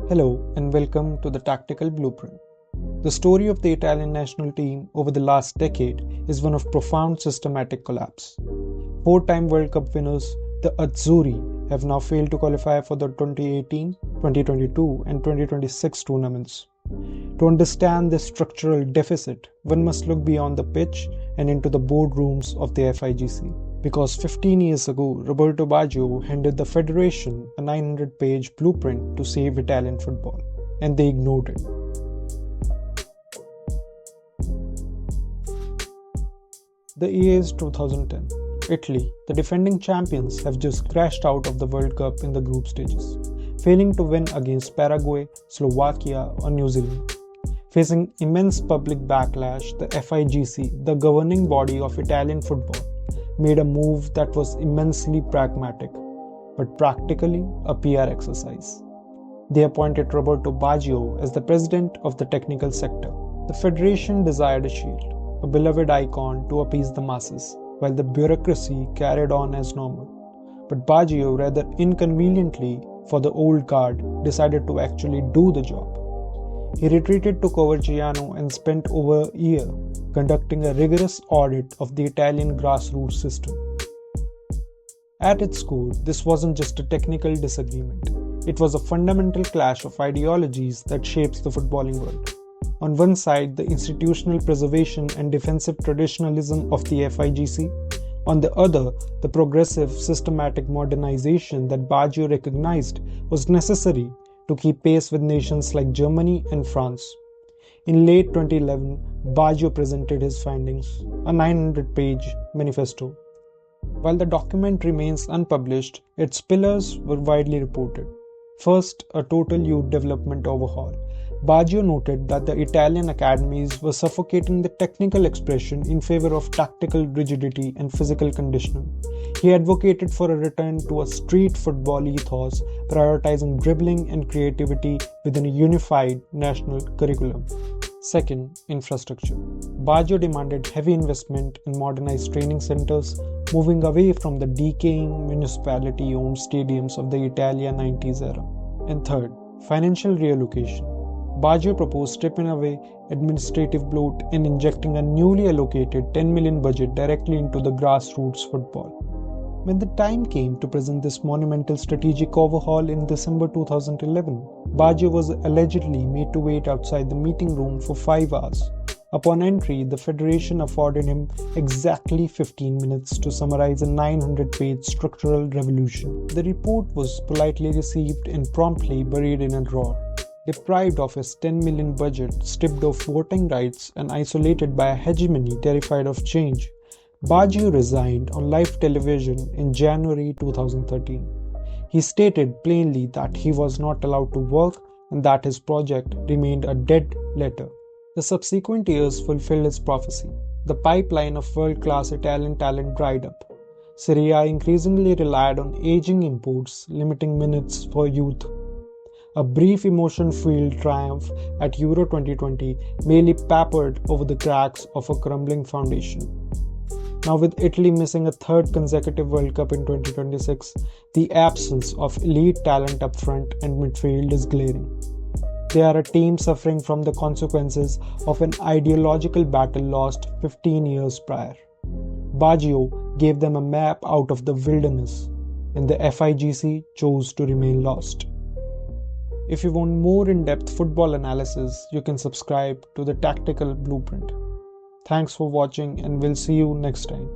Hello and welcome to the Tactical Blueprint. The story of the Italian national team over the last decade is one of profound systematic collapse. Four-time World Cup winners, the Azzurri, have now failed to qualify for the 2018, 2022 and 2026 tournaments. To understand this structural deficit, one must look beyond the pitch and into the boardrooms of the FIGC. Because 15 years ago, Roberto Baggio handed the federation a 900-page blueprint to save Italian football, and they ignored it. The year is 2010. Italy, the defending champions, have just crashed out of the World Cup in the group stages, failing to win against Paraguay, Slovakia or New Zealand. Facing immense public backlash, the FIGC, the governing body of Italian football, made a move that was immensely pragmatic, but practically a PR exercise. They appointed Roberto Baggio as the president of the technical sector. The federation desired a shield, a beloved icon to appease the masses, while the bureaucracy carried on as normal. But Baggio, rather inconveniently for the old guard, decided to actually do the job. He retreated to Coverciano and spent over a year conducting a rigorous audit of the Italian grassroots system. At its core, this wasn't just a technical disagreement. It was a fundamental clash of ideologies that shapes the footballing world. On one side, the institutional preservation and defensive traditionalism of the FIGC. On the other, the progressive, systematic modernization that Baggio recognized was necessary to keep pace with nations like Germany and France. In late 2011, Baggio presented his findings, a 900-page manifesto. While the document remains unpublished, its pillars were widely reported. First, a total youth development overhaul. Baggio noted that the Italian academies were suffocating the technical expression in favor of tactical rigidity and physical conditioning. He advocated for a return to a street football ethos, prioritizing dribbling and creativity within a unified national curriculum. Second, infrastructure. Baggio demanded heavy investment in modernized training centers, moving away from the decaying municipality-owned stadiums of the Italia 90s era. And third, financial reallocation. Baggio proposed stripping away administrative bloat and injecting a newly allocated 10 million budget directly into the grassroots football. When the time came to present this monumental strategic overhaul in December 2011, Baggio was allegedly made to wait outside the meeting room for 5 hours. Upon entry, the federation afforded him exactly 15 minutes to summarize a 900-page structural revolution. The report was politely received and promptly buried in a drawer. Deprived of his 10 million budget, stripped of voting rights and isolated by a hegemony terrified of change, Baggio resigned on live television in January 2013. He stated plainly that he was not allowed to work and that his project remained a dead letter. The subsequent years fulfilled his prophecy. The pipeline of world-class Italian talent dried up. Serie A increasingly relied on aging imports, limiting minutes for youth. A brief emotion-filled triumph at Euro 2020 merely papered over the cracks of a crumbling foundation. Now, with Italy missing a third consecutive World Cup in 2026, the absence of elite talent up front and midfield is glaring. They are a team suffering from the consequences of an ideological battle lost 15 years prior. Baggio gave them a map out of the wilderness, and the FIGC chose to remain lost. If you want more in-depth football analysis, you can subscribe to the Tactical Blueprint. Thanks for watching and we'll see you next time.